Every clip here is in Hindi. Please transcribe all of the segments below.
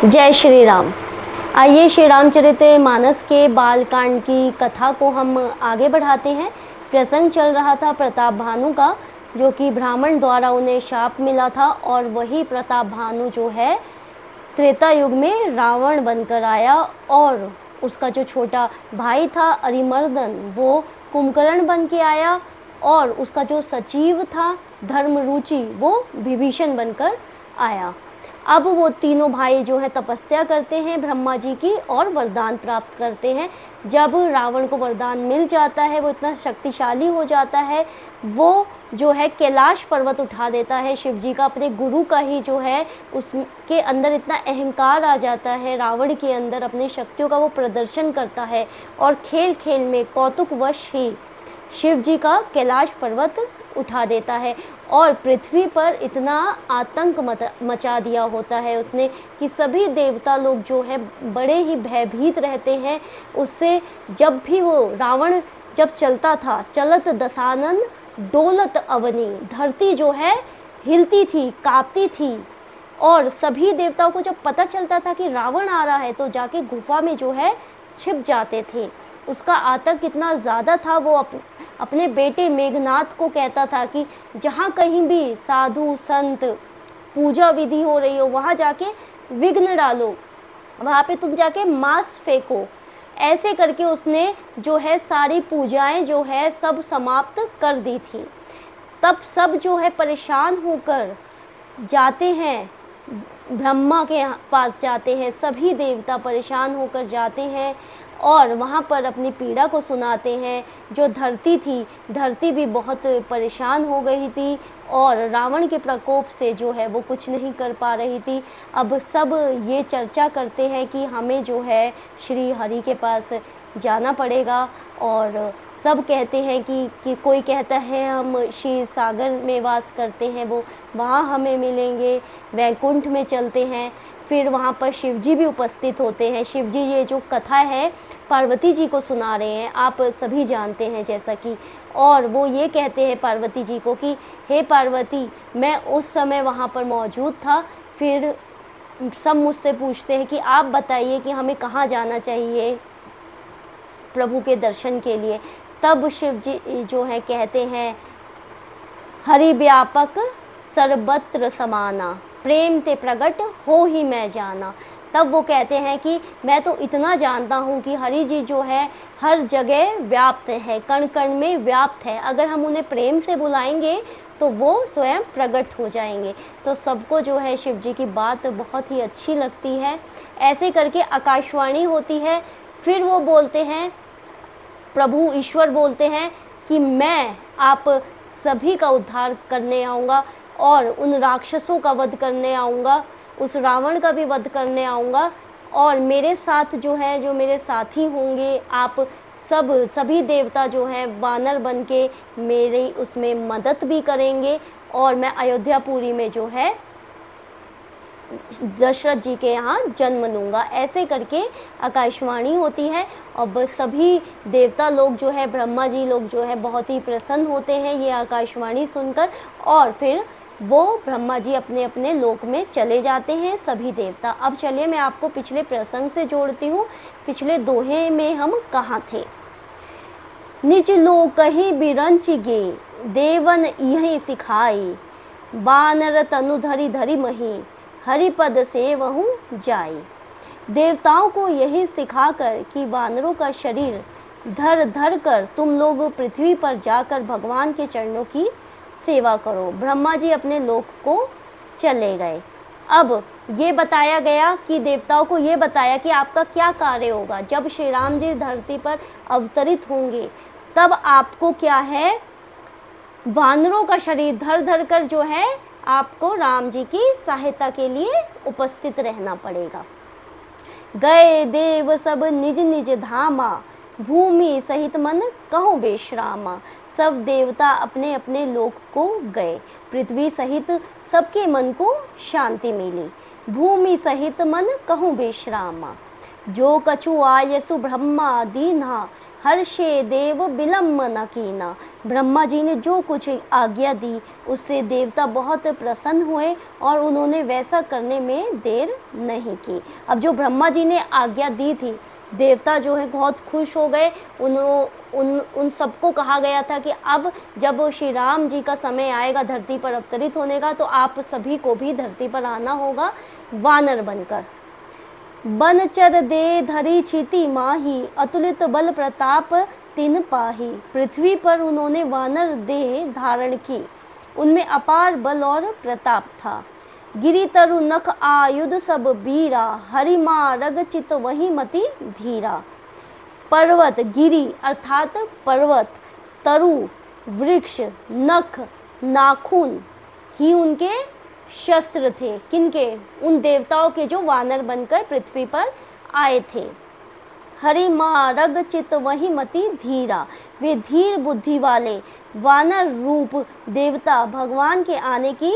जय श्री राम। आइए श्री रामचरितमानस के बालकांड की कथा को हम आगे बढ़ाते हैं। प्रसंग चल रहा था प्रताप भानु का, जो कि ब्राह्मण द्वारा उन्हें शाप मिला था, और वही प्रताप भानु जो है त्रेता युग में रावण बनकर आया, और उसका जो छोटा भाई था अरिमर्दन वो कुंभकर्ण बन के आया, और उसका जो सचिव था धर्मरुचि वो विभीषण बनकर आया। अब वो तीनों भाई जो है तपस्या करते हैं ब्रह्मा जी की और वरदान प्राप्त करते हैं। जब रावण को वरदान मिल जाता है, वो इतना शक्तिशाली हो जाता है, वो जो है कैलाश पर्वत उठा देता है शिव जी का, अपने गुरु का ही जो है उसके अंदर इतना अहंकार आ जाता है, रावण के अंदर अपनी शक्तियों का वो प्रदर्शन करता है, और खेल खेल में कौतुकवश ही शिव जी का कैलाश पर्वत उठा देता है, और पृथ्वी पर इतना आतंक मचा दिया होता है उसने कि सभी देवता लोग जो है बड़े ही भयभीत रहते हैं उससे। जब भी वो रावण जब चलता था, चलत दशानन डोलत अवनी, धरती जो है हिलती थी, कांपती थी, और सभी देवताओं को जब पता चलता था कि रावण आ रहा है तो जाके गुफा में जो है छिप जाते थे। उसका आतंक कितना ज़्यादा था, वो अपने बेटे मेघनाथ को कहता था कि जहाँ कहीं भी साधु संत पूजा विधि हो रही हो वहाँ जाके विघ्न डालो, वहाँ पे तुम जाके मांस फेंको। ऐसे करके उसने जो है सारी पूजाएं जो है सब समाप्त कर दी थी। तब सब जो है परेशान होकर जाते हैं, ब्रह्मा के पास जाते हैं, सभी देवता परेशान होकर जाते हैं और वहाँ पर अपनी पीड़ा को सुनाते हैं। जो धरती थी, धरती भी बहुत परेशान हो गई थी और रावण के प्रकोप से जो है वो कुछ नहीं कर पा रही थी। अब सब ये चर्चा करते हैं कि हमें जो है श्री हरि के पास जाना पड़ेगा, और सब कहते हैं कि कोई कहता है हम क्षीर सागर में वास करते हैं, वो वहाँ हमें मिलेंगे, वैकुंठ में चलते हैं। फिर वहाँ पर शिव जी भी उपस्थित होते हैं। शिव जी ये जो कथा है पार्वती जी को सुना रहे हैं, आप सभी जानते हैं जैसा कि, और वो ये कहते हैं पार्वती जी को कि हे पार्वती, मैं उस समय वहाँ पर मौजूद था। फिर सब मुझसे पूछते हैं कि आप बताइए कि हमें कहाँ जाना चाहिए प्रभु के दर्शन के लिए। तब शिव जी जो है कहते हैं हरि व्यापक सर्वत्र समाना, प्रेम ते प्रगट हो ही मैं जाना। तब वो कहते हैं कि मैं तो इतना जानता हूँ कि हरि जी जो है हर जगह व्याप्त है, कण कण में व्याप्त है, अगर हम उन्हें प्रेम से बुलाएंगे तो वो स्वयं प्रकट हो जाएंगे। तो सबको जो है शिव जी की बात बहुत ही अच्छी लगती है। ऐसे करके आकाशवाणी होती है। फिर वो बोलते हैं, प्रभु ईश्वर बोलते हैं कि मैं आप सभी का उद्धार करने आऊँगा और उन राक्षसों का वध करने आऊँगा, उस रावण का भी वध करने आऊँगा, और मेरे साथ जो है जो मेरे साथी होंगे, आप सभी देवता जो हैं वानर बन के मेरी उसमें मदद भी करेंगे, और मैं अयोध्यापुरी में जो है दशरथ जी के यहाँ जन्म लूँगा। ऐसे करके आकाशवाणी होती है, और सभी देवता लोग जो है, ब्रह्मा जी लोग जो है बहुत ही प्रसन्न होते हैं ये आकाशवाणी सुनकर, और फिर वो ब्रह्मा जी अपने अपने लोक में चले जाते हैं सभी देवता। अब चलिए मैं आपको पिछले प्रसंग से जोड़ती हूँ। पिछले दोहे में हम कहाँ थे। निज लोक ही बिरंच गे, देवन यही सिखाई, बानर तनु धरी धरी मही, हरिपद से वहु जाई। देवताओं को यही सिखाकर कि वानरों का शरीर धर धर कर तुम लोग पृथ्वी पर जाकर भगवान के चरणों की सेवा करो। ब्रह्मा जी अपने लोक को चले गए। अब ये बताया गया कि देवताओं को ये बताया कि आपका क्या कार्य होगा। जब श्री राम जी धरती पर अवतरित होंगे तब आपको क्या है, वानरों का शरीर धर धर कर जो है आपको राम जी की सहायता के लिए उपस्थित रहना पड़ेगा। गए देव सब निज निज धामा, भूमि सहित मन कहो विश्रामा। सब देवता अपने अपने लोक को गए, पृथ्वी सहित सबके मन को शांति मिली। भूमि सहित मन कहूँ विश्रामा। जो कछु आयसु ब्रह्मा दीना, हर्षे देव विलम्ब न कीना। ब्रह्मा जी ने जो कुछ आज्ञा दी उससे देवता बहुत प्रसन्न हुए और उन्होंने वैसा करने में देर नहीं की। अब जो ब्रह्मा जी ने आज्ञा दी थी, देवता जो है बहुत खुश हो गए। उन सबको कहा गया था कि अब जब श्री राम जी का समय आएगा धरती पर अवतरित होने का, तो आप सभी को भी धरती पर आना होगा वानर बनकर। बनचर दे धरी छिति माही, अतुलित बल प्रताप तिन पाही। पृथ्वी पर उन्होंने वानर देह धारण की, उनमें अपार बल और प्रताप था। गिरि तरु नख आयुध सब बीरा, हरि मारग चित वही मति धीरा। पर्वत, गिरि अर्थात पर्वत, तरु वृक्ष, नख नाखून ही उनके शस्त्र थे। किनके? उन देवताओं के जो वानर बनकर पृथ्वी पर आए थे। हरि मारग चित वही मति धीरा, वे धीर बुद्धि वाले वानर रूप देवता भगवान के आने की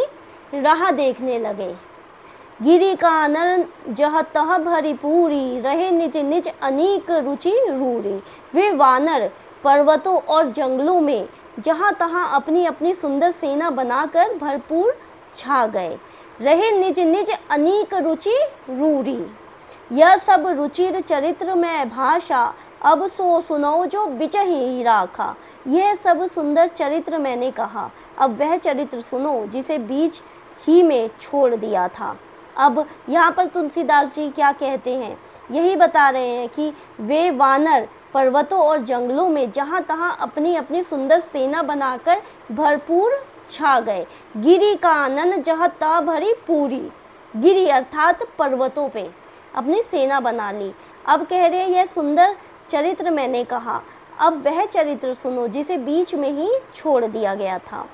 राह देखने लगे। गिरि कानन जह तह भरी पूरी, रहे निज निज अनेक रुचि रूरी। वे वानर पर्वतों और जंगलों में जहाँ तहाँ अपनी अपनी सुंदर सेना बनाकर भरपूर छा गए। रहे निज निज अनेक रुचि रूरी। यह सब रुचिर चरित्र में भाषा, अब सो सुनो जो बिचही राखा। यह सब सुंदर चरित्र मैंने कहा, अब वह चरित्र सुनो जिसे बीच ही में छोड़ दिया था। अब यहाँ पर तुलसीदास जी क्या कहते हैं, यही बता रहे हैं कि वे वानर पर्वतों और जंगलों में जहाँ तहाँ अपनी अपनी सुंदर सेना बनाकर भरपूर छा गए। गिरि कानन जहाँ ता भरी पूरी, गिरि अर्थात पर्वतों पे अपनी सेना बना ली। अब कह रहे हैं यह सुंदर चरित्र मैंने कहा, अब वह चरित्र सुनो जिसे बीच में ही छोड़ दिया गया था।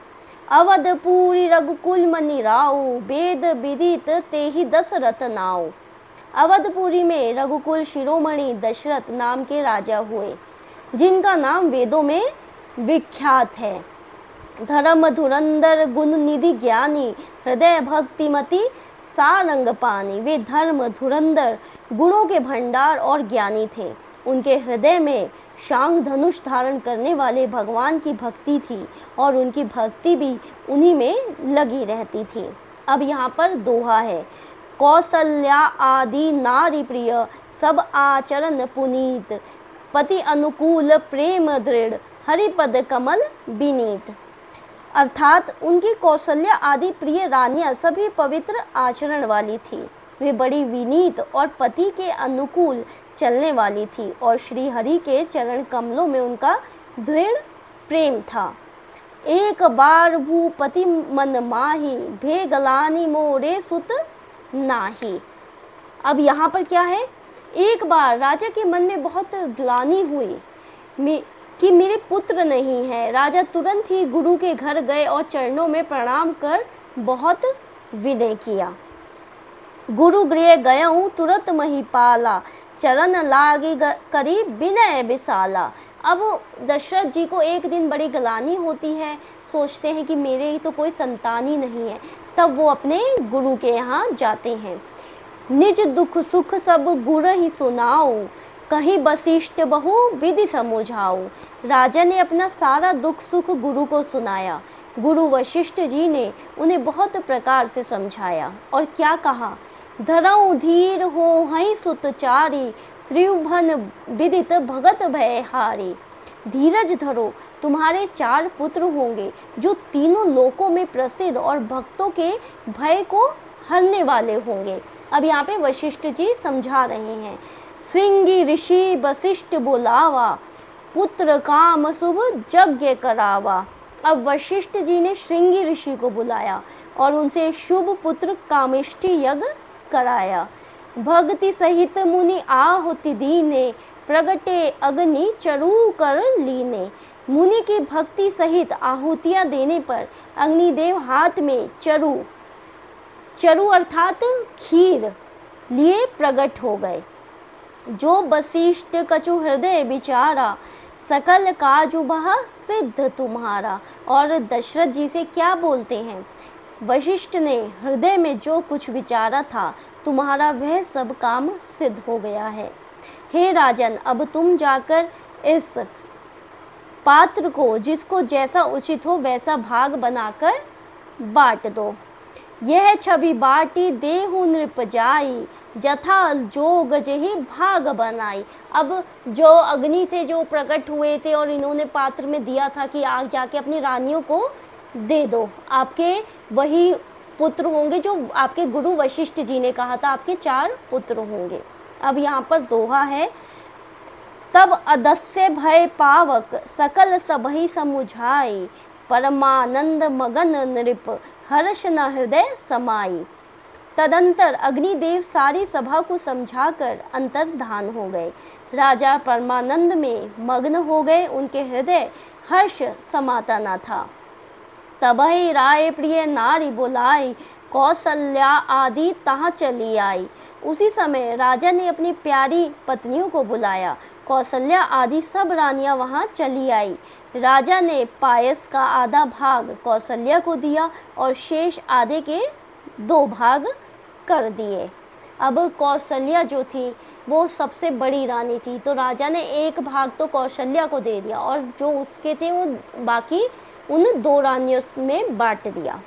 अवधपुरी रघुकुल मनि राव, वेद विदित तेहि दशरथ नाव। अवधपुरी में रघुकुल शिरोमणि दशरथ नाम के राजा हुए, जिनका नाम वेदों में विख्यात है। धर्म धुरंधर गुण निधि ज्ञानी, हृदय भक्तिमति सारंग पानी। वे धर्म धुरंधर गुणों के भंडार और ज्ञानी थे। उनके हृदय में शांग धनुष धारण करने वाले भगवान की भक्ति थी और उनकी भक्ति भी उन्हीं में लगी रहती थी। अब यहाँ पर दोहा है। कौसल्या आदि नारी प्रिय, सब आचरण पुनीत। पति अनुकूल प्रेम दृढ़, हरिपद कमल विनीत। अर्थात उनकी कौशल्या आदि प्रिय रानियां सभी पवित्र आचरण वाली थी। वे बड़ी विनीत और पति के अनुकूल चलने वाली थी और श्री हरि के चरण कमलों में उनका दृढ़ प्रेम था। एक बार भूपति मन माही, भेगलानी मोरे सुत नाही। अब यहाँ पर क्या है, एक बार राजा के मन में बहुत ग्लानि हुई कि मेरे पुत्र नहीं है। राजा तुरंत ही गुरु के घर गए और चरणों में प्रणाम कर बहुत विनय किया। गुरु गृह गयऊँ तुरंत महिपाला, चरण लागी करी विनय विशाला। अब दशरथ जी को एक दिन बड़ी ग्लानि होती है, सोचते हैं कि मेरे तो कोई संतान ही नहीं है। तब वो अपने गुरु के यहाँ जाते हैं। निज दुख सुख सब गुर ही सुनाओ, कहीं वशिष्ठ बहु विधि समझाओ। राजा ने अपना सारा दुख सुख गुरु को सुनाया। गुरु वशिष्ठ जी ने उन्हें बहुत प्रकार से समझाया और क्या कहा, धरऊ धीर हो हई सुतचारी, त्रिभुवन विदित भगत भयहारी। धीरज धरो, तुम्हारे 4 पुत्र होंगे जो तीनों लोकों में प्रसिद्ध और भक्तों के भय को हरने वाले होंगे। अब यहाँ पे वशिष्ठ जी समझा रहे हैं। श्रृंगी ऋषि वशिष्ठ बुलावा, पुत्र काम शुभ यज्ञ करावा। अब वशिष्ठ जी ने श्रृंगी ऋषि को बुलाया और उनसे शुभ पुत्र कामिष्ठी यज्ञ कराया। भक्ति सहित मुनि आहुति दीने, प्रगटे अग्नि चरु कर लीने। मुनि की भक्ति सहित आहुतियाँ देने पर अग्निदेव हाथ में चरु, चरु अर्थात खीर लिए प्रकट हो गए। जो वशिष्ठ कछु हृदय विचारा, सकल काजु बहा सिद्ध तुम्हारा। और दशरथ जी से क्या बोलते हैं वशिष्ठ ने हृदय में जो कुछ विचारा था, तुम्हारा वह सब काम सिद्ध हो गया है। हे राजन, अब तुम जाकर इस पात्र को जिसको जैसा उचित हो वैसा भाग बनाकर बांट दो। यह छवि बाटी देहु नृप जाई, जथा जोग जही भाग बनाई। अब जो अग्नि से जो प्रकट हुए थे और इन्होंने पात्र में दिया था कि आग जाके अपनी रानियों को दे दो, आपके वही पुत्र होंगे जो आपके गुरु वशिष्ठ जी ने कहा था, आपके 4 पुत्र होंगे। अब यहाँ पर दोहा है, तब अदस्य भय पावक सकल सबहि समुझाई, परमानंद मगन नृप हर्ष न हृदय समाई। तदंतर अग्निदेव सारी सभा को समझाकर अंतर्धान हो गए। राजा परमानंद में मग्न हो गए, उनके हृदय हर्ष समाता न था। तबहि राय प्रिय नारी बुलाई, कौशल्या आदि तहाँ चली आई। उसी समय राजा ने अपनी प्यारी पत्नियों को बुलाया, कौशल्या आदि सब रानियां वहां चली आई। राजा ने पायस का आधा भाग कौशल्या को दिया और शेष आधे के 2 भाग कर दिए। अब कौशल्या जो थी वो सबसे बड़ी रानी थी, तो राजा ने 1 भाग तो कौशल्या को दे दिया और जो उसके थे वो बाकी उन 2 रानियों में बांट दिया।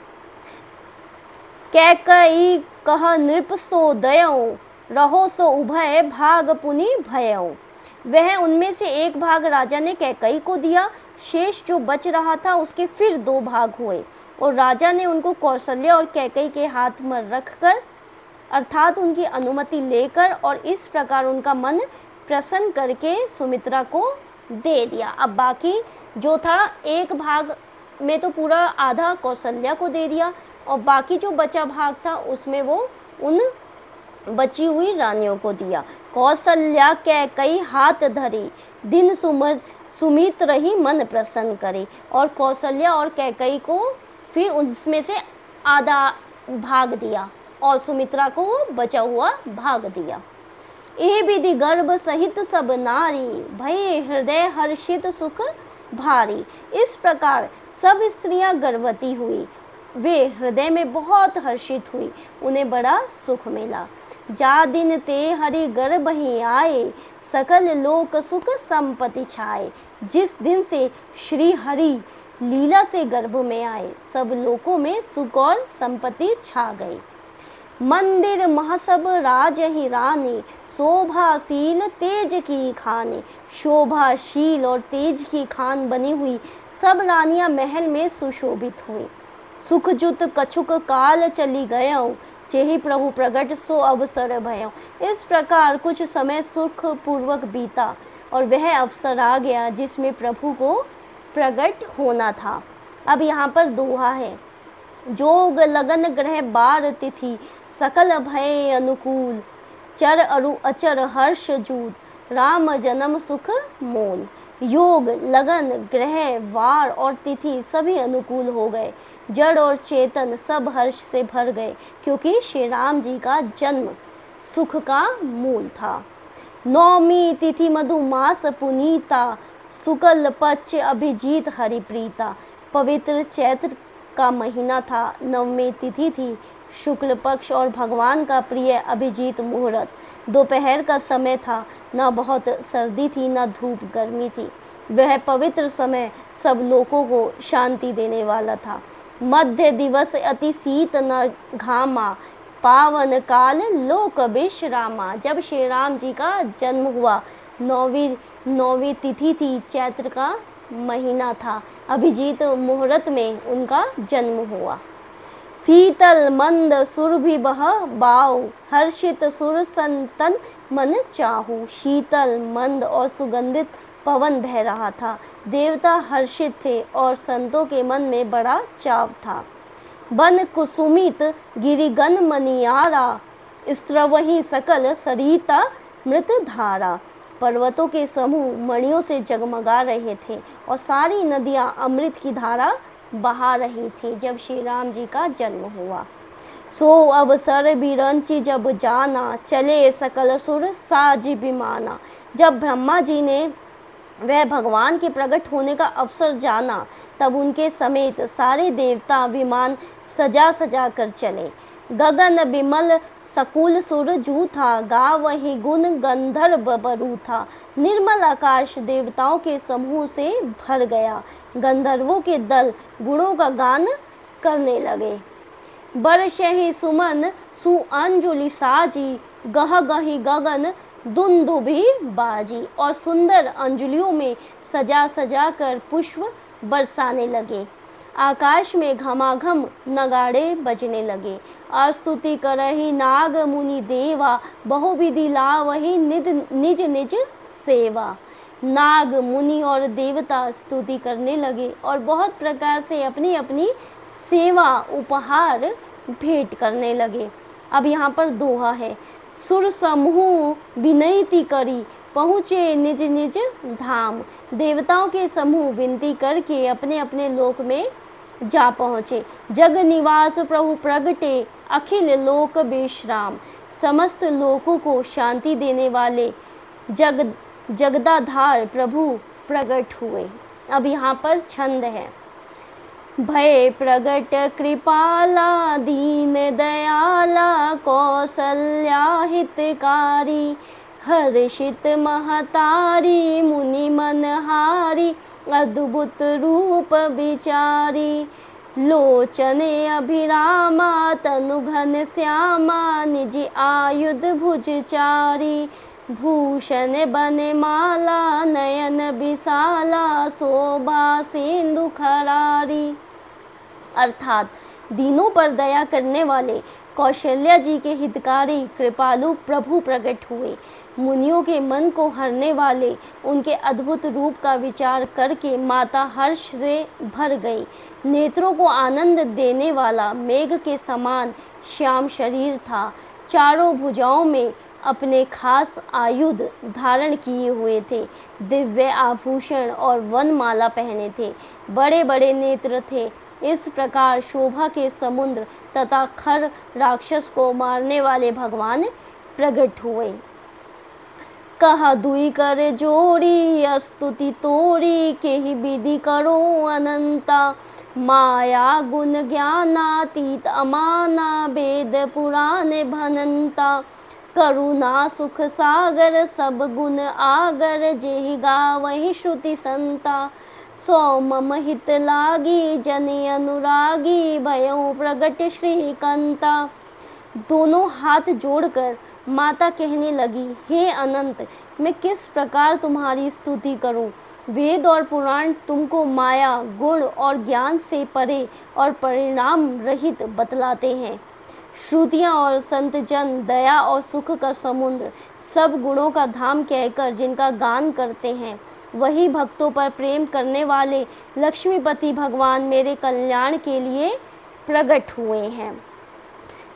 कैकई कह नृप सो दयों, रहो सो उभय भाग पुनि भयों। वह उनमें से 1 भाग राजा ने कैकई को दिया, शेष जो बच रहा था उसके फिर 2 भाग हुए और राजा ने उनको कौशल्या और कैकई के हाथ में रखकर, अर्थात उनकी अनुमति लेकर, और इस प्रकार उनका मन प्रसन्न करके सुमित्रा को दे दिया। अब बाकी जो था 1 भाग में तो पूरा आधा कौशल्या को दे दिया और बाकी जो बचा भाग था उसमें वो उन बची हुई रानियों को दिया। कौशल्या कैकई हाथ धरी, दिन सुमित रही मन प्रसन्न करे। और कौशल्या और कैकई को फिर उसमें से आधा भाग दिया और सुमित्रा को बचा हुआ भाग दिया। ए विधि गर्भ सहित सब नारी, भय हृदय हर्षित सुख भारी। इस प्रकार सब स्त्रियां गर्भवती हुई, वे हृदय में बहुत हर्षित हुई, उन्हें बड़ा सुख मिला। जा दिन ते हरि गर्भ ही आए, सकल लोक सुख संपत्ति छाए। जिस दिन से श्री हरि लीला से गर्भ में आए, सब लोकों में सुख और संपत्ति छा गई। मंदिर महसब राज ही रानी, शोभाशील तेज की खानी। शोभाशील और तेज की खान बनी हुई सब रानियां महल में सुशोभित हुई। सुखजुत कछुक काल चली गयों, जेहि प्रभु प्रगट सो अवसर भयों। इस प्रकार कुछ समय सुख पूर्वक बीता और वह अवसर आ गया जिसमें प्रभु को प्रकट होना था। अब यहाँ पर दोहा है, जोग लगन ग्रह बार तिथि, सकल भय अनुकूल। चर अरु अचर हर्ष जूत, राम जन्म सुख मोल। योग, लगन, ग्रह, वार और तिथि सभी अनुकूल हो गए। जड़ और चेतन सब हर्ष से भर गए, क्योंकि श्री राम जी का जन्म सुख का मूल था। नौमी तिथि मधुमास पुनीता, शुक्ल पक्ष अभिजीत हरिप्रीता। पवित्र चैत्र का महीना था, नवमी तिथि थी, शुक्ल पक्ष और भगवान का प्रिय अभिजीत मुहूर्त। दोपहर का समय था, न बहुत सर्दी थी न धूप गर्मी थी। वह पवित्र समय सब लोगों को शांति देने वाला था। मध्य दिवस अति शीत न घामा, पावन काल लोक विश्रामा। जब श्री राम जी का जन्म हुआ, नौवीं तिथि थी, चैत्र का महीना था, अभिजीत मुहूर्त में उनका जन्म हुआ। शीतल मंद सुरभि बह बाऊ, हर्षित सुर संतन मन चाहू। शीतल मंद और सुगंधित पवन बह रहा था, देवता हर्षित थे और संतों के मन में बड़ा चाव था। वन कुसुमित गिरिगन मनियारा, स्त्रवही सकल सरिता मृत धारा। पर्वतों के समूह मणियों से जगमगा रहे थे और सारी नदियां अमृत की धारा बहा रही थी जब श्री राम जी का जन्म हुआ। सो अवसर बिरंची जब जाना, चले सकल सुर साज विमाना। जब ब्रह्मा जी ने वह भगवान के प्रकट होने का अवसर जाना, तब उनके समेत सारे देवता विमान सजा सजा कर चले। गगन बिमल सकुल सुर जूथा, गावहि गुण गंधर्व बरूथा। निर्मल आकाश देवताओं के समूह से भर गया। गंधर्वों के दल गुणों का गान करने लगे। बरसहि सुमन सुअंजुलि साजी, गह गही गगन दुंदुभि बाजी। और सुंदर अंजलियों में सजा सजा कर पुष्प बरसाने लगे। आकाश में घमाघम नगाड़े बजने लगे। और स्तुति करहि नाग मुनि देवा, बहुविधि लावहि निज निज सेवा। नाग मुनि और देवता स्तुति करने लगे और बहुत प्रकार से अपनी अपनी सेवा उपहार भेंट करने लगे। अब यहाँ पर दोहा है। सुर समूह विनती करी, पहुँचे निज निज धाम। देवताओं के समूह विनती करके अपने अपने लोक में जा पहुँचे। जग निवास प्रभु प्रगटे, अखिल लोक विश्राम। समस्त लोकों को शांति देने वाले जगदाधार प्रभु प्रकट हुए। अब यहाँ पर छंद है। भय प्रगट कृपाला, दीन दयाला, कौसल्या हितकारी। हर्षित महतारी, मुनि मनहारी, अद्भुत रूप विचारी। लोचने अभिरामा, तनु घन श्यामा, निज आयुध भुजचारी। भूषण बने माला, नयन विशाला, शोभा सिंधु खरारी। अर्थात दीनों पर दया करने वाले कौशल्या जी के हितकारी कृपालु प्रभु प्रकट हुए। मुनियों के मन को हरने वाले उनके अद्भुत रूप का विचार करके माता हर्ष से भर गई। नेत्रों को आनंद देने वाला मेघ के समान श्याम शरीर था। चारों भुजाओं में अपने खास आयुध धारण किए हुए थे। दिव्य आभूषण और वनमाला पहने थे। बड़े बड़े नेत्र थे। इस प्रकार शोभा के समुद्र तथा खर राक्षस को मारने वाले भगवान प्रकट हुए। कहा दुई कर जोड़ी, स्तुति तोरी, केहि विधि करो अनंता। माया गुण ज्ञानातीत अमाना, वेद पुराण भनंता। करुणा सुख सागर, सब गुण आगर, जेहि गावहि श्रुति संता। सो मम हित लागी, जनि अनुरागी, भयउ प्रगट श्रीकंता। दोनों हाथ जोड़कर माता कहने लगी, हे अनंत, मैं किस प्रकार तुम्हारी स्तुति करूं। वेद और पुराण तुमको माया गुण और ज्ञान से परे और परिणाम रहित बतलाते हैं। श्रुतियाँ और संत जन दया और सुख का समुद्र, सब गुणों का धाम कहकर जिनका गान करते हैं, वही भक्तों पर प्रेम करने वाले लक्ष्मीपति भगवान मेरे कल्याण के लिए प्रकट हुए हैं।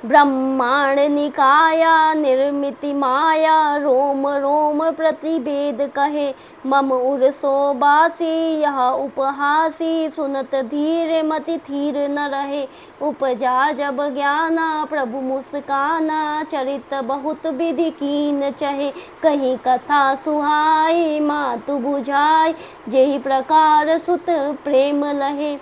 ब्रह्मांड निकाया निर्मिति माया, रोम रोम प्रतिवेद कहे। मम उर सोबासी यह उपहासी, सुनत धीर मति थीर न रहे। उपजा जब ज्ञाना प्रभु मुस्काना, चरित बहुत विधि कीन चहे। कहीं कथा सुहाई मातु बुझाई, जेहि प्रकार सुत प्रेम लहे।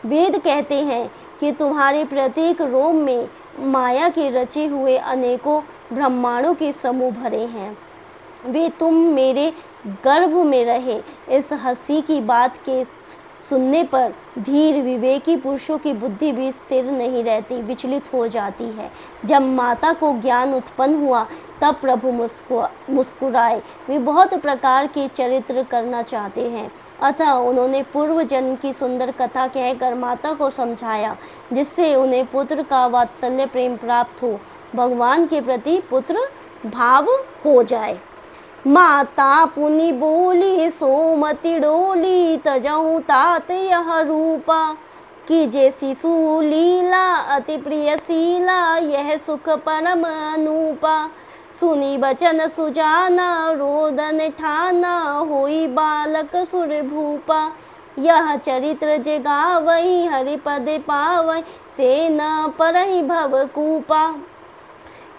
वेद कहते हैं कि तुम्हारे प्रत्येक रोम में माया के रचे हुए अनेकों ब्रह्मांडों के समूह भरे हैं। वे तुम मेरे गर्भ में रहे। इस हंसी की बात के सुनने पर धीर विवेकी पुरुषों की बुद्धि भी स्थिर नहीं रहती, विचलित हो जाती है। जब माता को ज्ञान उत्पन्न हुआ तब प्रभु मुस्कुराए। वे बहुत प्रकार के चरित्र करना चाहते हैं, अतः उन्होंने पूर्व जन्म की सुंदर कथा कहकर माता को समझाया, जिससे उन्हें पुत्र का वात्सल्य प्रेम प्राप्त हो, भगवान के प्रति पुत्र भाव हो जाए। माता पुनि बोली सोमति डोली, तजऊ तात यह रूपा। कीजे शिशु लीला अति प्रियशीला, यह सुख परम अनूपा। सुनी बचन सुजाना रोदन ठाना, होई बालक सुर भूपा। यह चरित्र जगावई हरिपद पावई, ते न परहि भवकूपा।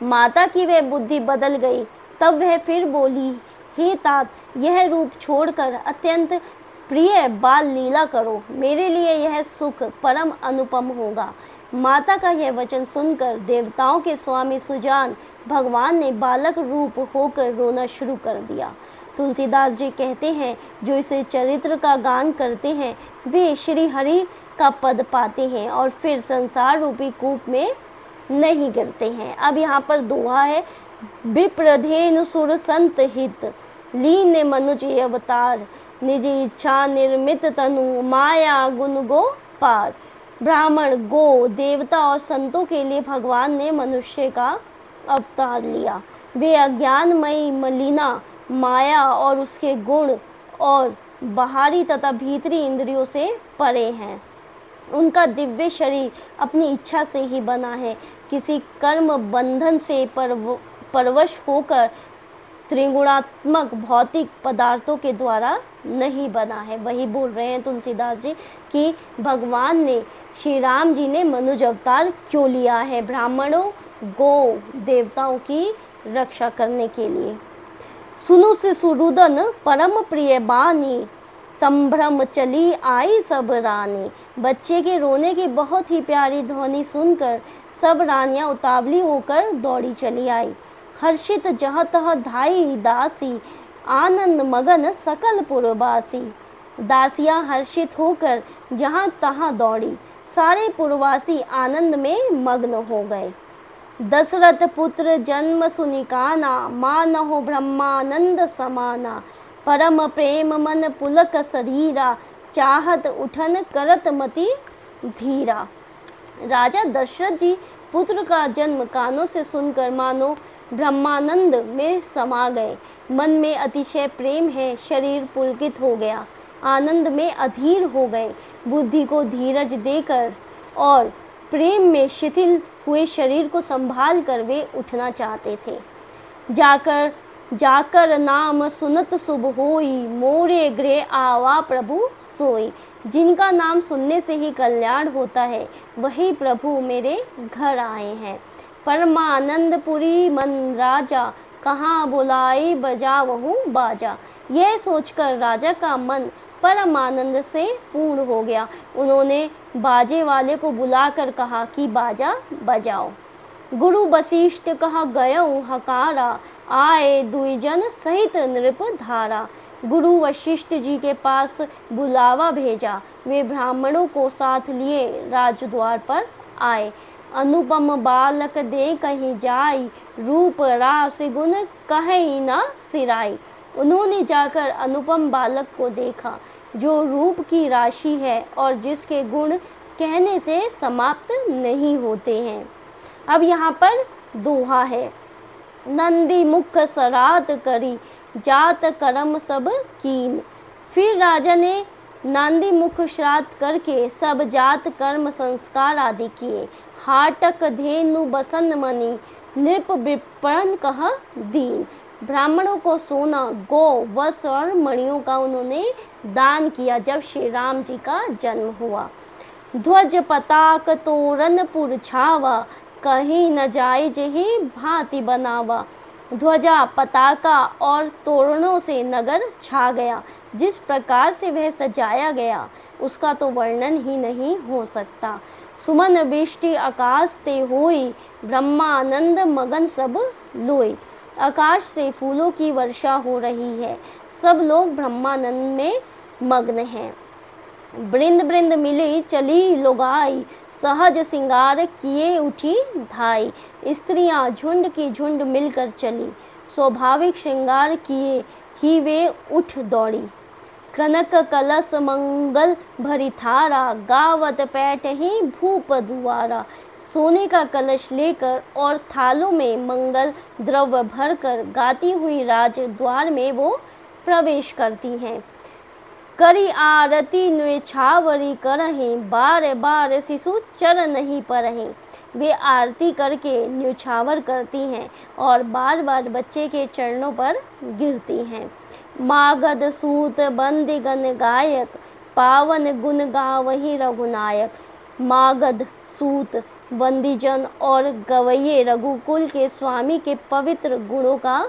माता की वह बुद्धि बदल गई। तब वह फिर बोली, हे तात, यह रूप छोड़कर अत्यंत प्रिय बाल लीला करो, मेरे लिए यह सुख परम अनुपम होगा। माता का यह वचन सुनकर देवताओं के स्वामी सुजान भगवान ने बालक रूप होकर रोना शुरू कर दिया। तुलसीदास जी कहते हैं, जो इस चरित्र का गान करते हैं वे श्री हरि का पद पाते हैं और फिर संसार रूपी कूप में नहीं गिरते हैं। अब यहाँ पर दोहा है, विप्रधेनु सुर संत हित लीन मनुज अवतार, निज इच्छा निर्मित तनु माया गुण गो पार। ब्राह्मण, गो, देवता और संतों के लिए भगवान ने मनुष्य का अवतार लिया। वे अज्ञानमयी मलिना माया और उसके गुण और बाहरी तथा भीतरी इंद्रियों से परे हैं। उनका दिव्य शरीर अपनी इच्छा से ही बना है, किसी कर्म बंधन से परवश होकर त्रिगुणात्मक भौतिक पदार्थों के द्वारा नहीं बना है। वही बोल रहे हैं तुलसीदास जी कि भगवान ने, श्री राम जी ने मनुज अवतार क्यों लिया है, ब्राह्मणों, गौ, देवताओं की रक्षा करने के लिए। सुनु से सुरुदन परम प्रिय बानी, संभ्रम चली आई सब रानी। बच्चे के रोने की बहुत ही प्यारी ध्वनि सुनकर सब रानियां उतावली होकर दौड़ी चली आई। हर्षित जहाँ तह धाई दासी, आनंद मगन सकल पुरवासी। दासियां हर्षित होकर जहाँ तहाँ दौड़ी, सारे पुरवासी आनंद में मग्न हो गए। दशरथ पुत्र जन्म सुनिकाना, मानहो ब्रह्मानंद समाना। परम प्रेम मन पुलक शरीरा, चाहत उठन करत मति धीरा। राजा दशरथ जी पुत्र का जन्म कानों से सुनकर मानो ब्रह्मानंद में समा गए। मन में अतिशय प्रेम है, शरीर पुलकित हो गया, आनंद में अधीर हो गए। बुद्धि को धीरज देकर और प्रेम में शिथिल हुए शरीर को संभाल कर वे उठना चाहते थे। जाकर नाम सुनत शुभ होई, मोरे गृह आवा प्रभु सोई। जिनका नाम सुनने से ही कल्याण होता है, वही प्रभु मेरे घर आए हैं। परमानंदपुरी मन राजा, कहाँ बुलाई बजावहूँ बाजा। यह सोचकर राजा का मन परम आनंद से पूर्ण हो गया। उन्होंने बाजे वाले को बुलाकर कहा कि बाजा बजाओ। गुरु वशिष्ठ कहा गयऊँ हकारा, आए दुईजन सहित नृप धारा। गुरु वशिष्ठ जी के पास बुलावा भेजा, वे ब्राह्मणों को साथ लिए राजद्वार पर आए। अनुपम बालक दे कहीं जाई, रूप रास गुण कहीं न सिराई। उन्होंने जाकर अनुपम बालक को देखा, जो रूप की राशि है और जिसके गुण कहने से समाप्त नहीं होते हैं। अब यहाँ पर दोहा है, नंदी मुख सरात करी, जात कर्म सब कीन। फिर राजा ने नांदी मुख श्राद्ध करके सब जात कर्म संस्कार आदि किए। हाटक धेनु बसन मणि, नृप विप्रण कह दीन। ब्राह्मणों को सोना, गौ, वस्त्र और मणियों का उन्होंने दान किया जब श्री राम जी का जन्म हुआ। ध्वज पताक तोरण पुर छावा, कहीं न जाय जही भांति बनावा। ध्वजा, पताका और तोरणों से नगर छा गया। जिस प्रकार से वह सजाया गया उसका तो वर्णन ही नहीं हो सकता। सुमन वृष्टि आकाश ते होई, ब्रह्मानंद मगन सब लोई। आकाश से फूलों की वर्षा हो रही है, सब लोग ब्रह्मानंद में मग्न हैं। बृंद बृंद मिली चली लोगाई, सहज सिंगार किए उठी धाई। स्त्रियां झुंड की झुंड मिलकर चली, स्वाभाविक श्रृंगार किए ही वे उठ दौड़ी। कनक कलश मंगल भरी थारा, गावत पैठ ही भूप दुआरा। सोने का कलश लेकर और थालों में मंगल द्रव्य भरकर गाती हुई राजद्वार में वो प्रवेश करती हैं। करी आरती न्वेछावरी करहीं, बार बार शिशु चर नहीं परहीं। वे आरती करके न्योछावर करती हैं और बार बार बच्चे के चरणों पर गिरती हैं। मागध सूत बंदिगन गायक, पावन गुण गावही रघुनायक। मागध सूत बंदीजन और गवैये रघुकुल के स्वामी के पवित्र गुणों का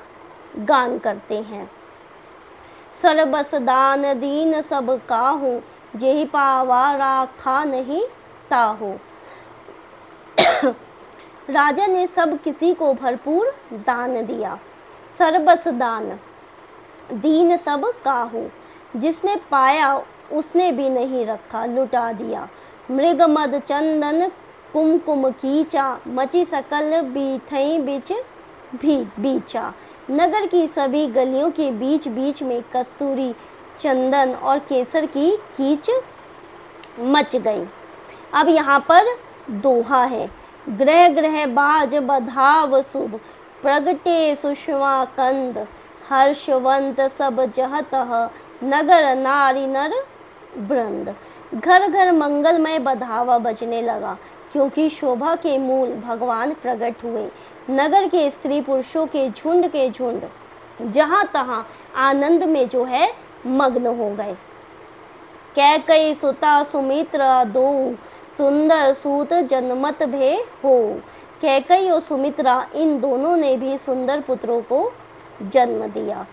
गान करते हैं। सरबस दान दीन सब काहू, जेहि पावा राखा नहीं ताहू। राजा ने सब किसी को भरपूर दान दिया। सरबस दान दीन सब काहू, जिसने पाया उसने भी नहीं रखा, लुटा दिया। मृग मद चंदन कुमकुम कीचा, मची सकल बीथई बिच भी बीचा। नगर की सभी गलियों के बीच बीच में कस्तूरी, चंदन और केसर की कीच मच गई। अब यहाँ पर दोहा है। ग्रह ग्रह बाज बधाव शुभ, प्रगटे सुषमा कंद। हर्षवंत सब जहतः, नगर नारी नर वृंद। घर घर मंगलमय बधावा बजने लगा, क्योंकि शोभा के मूल भगवान प्रकट हुए। नगर के स्त्री पुरुषों के झुंड जहाँ तहाँ आनंद में जो है मग्न हो गए। कैकई सुता सुमित्रा दो, सुंदर सूत जनमत भे हो। कैकई और सुमित्रा इन दोनों ने भी सुंदर पुत्रों को जन्म दिया।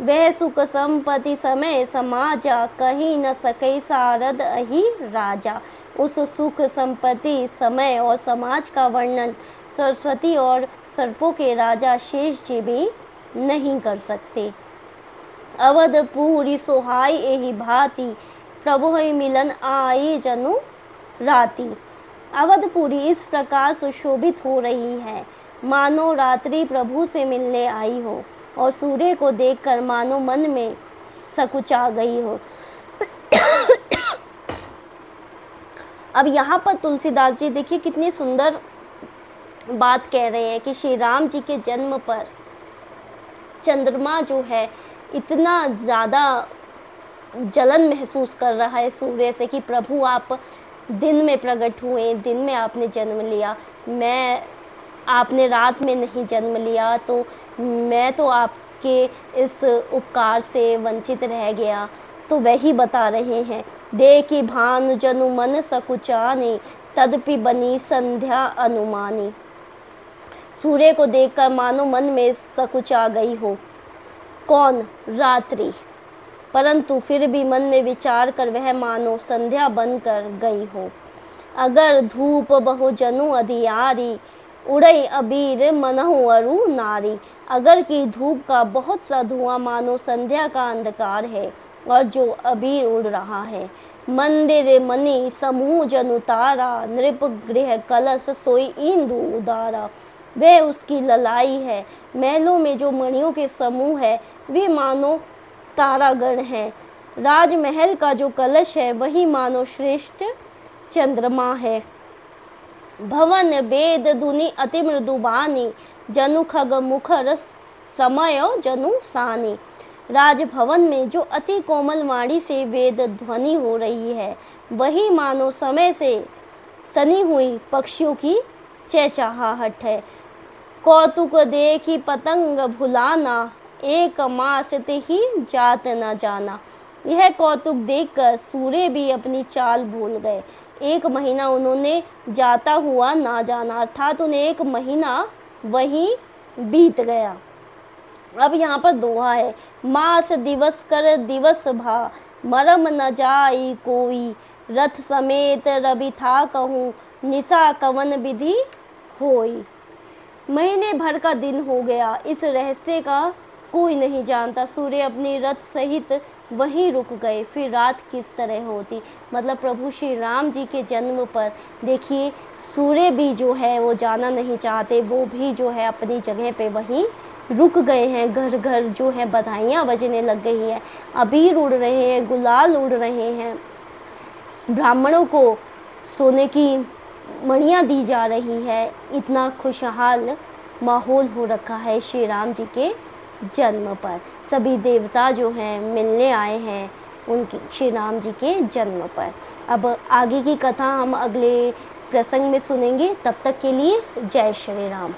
वह सुख संपत्ति समय समाजा, कहीं न सके सारद अहि राजा। उस सुख संपत्ति समय और समाज का वर्णन सरस्वती और सर्पों के राजा शेष जी भी नहीं कर सकते। अवधपुरी सोहाई एहि भांति, प्रभु ही मिलन आई जनु राती। अवधपुरी इस प्रकार सुशोभित हो रही है, मानो रात्रि प्रभु से मिलने आई हो, और सूर्य को देखकर मानो मन में सकुचा गई हो। अब यहाँ पर तुलसीदास जी देखिए कितनी सुंदर बात कह रहे हैं कि श्री राम जी के जन्म पर चंद्रमा जो है इतना ज़्यादा जलन महसूस कर रहा है सूर्य से कि प्रभु आप दिन में प्रकट हुए, दिन में आपने जन्म लिया, आपने रात में नहीं जन्म लिया, तो मैं तो आपके इस उपकार से वंचित रह गया। तो वही बता रहे हैं, देखी भानु जनु मन सकुचानी, तदपि बनी संध्या अनुमानी। सूर्य को देखकर मानो मन में सकुचा गई हो, कौन? रात्रि, परंतु फिर भी मन में विचार कर वह मानो संध्या बनकर गई हो। अगर धूप बहु जनु अधियारी, उड़ई अबीर मनहु अरु नारी। अगर की धूप का बहुत सा धुआं मानो संध्या का अंधकार है और जो अबीर उड़ रहा है। मंदिर मणि समूह जनु तारा, नृप गृह कलश सोई इंदु उदारा। वह उसकी ललाई है। महलों में जो मणियों के समूह है वे मानो तारागण है। राजमहल का जो कलश है वही मानो श्रेष्ठ चंद्रमा है। भवन वेद धुनि अति मृदुबानी, जनु खग मुखर समय जनु सानी। राजभवन में जो अति कोमल वाणी से वेद ध्वनि हो रही है वही मानो समय से सनी हुई पक्षियों की चहचहाहट है। कौतुक देखी पतंग भुलाना, एक मास ही जात न जाना। यह कौतुक देखकर सूर्य भी अपनी चाल भूल गए। एक महीना उन्होंने जाता हुआ ना जाना, अर्थात उन्हें एक महीना वहीं बीत गया। अब यहाँ पर दोहा है, मास दिवस कर दिवस भा, मरम न जाई कोई। रथ समेत रवि था कहूँ, निशा कवन विधि होई। महीने भर का दिन हो गया, इस रहस्य का कोई नहीं जानता। सूर्य अपनी रथ सहित वहीं रुक गए, फिर रात किस तरह होती। मतलब प्रभु श्री राम जी के जन्म पर देखिए सूर्य भी जो है वो जाना नहीं चाहते, वो भी जो है अपनी जगह पे वहीं रुक गए हैं। घर घर जो है बधाइयाँ बजने लग गई हैं, अबीर उड़ रहे हैं, गुलाल उड़ रहे हैं, ब्राह्मणों को सोने की मणियाँ दी जा रही है। इतना खुशहाल माहौल हो रखा है श्री राम जी के जन्म पर। सभी देवता जो हैं मिलने आए हैं उनकी श्री राम जी के जन्म पर। अब आगे की कथा हम अगले प्रसंग में सुनेंगे। तब तक के लिए जय श्री राम।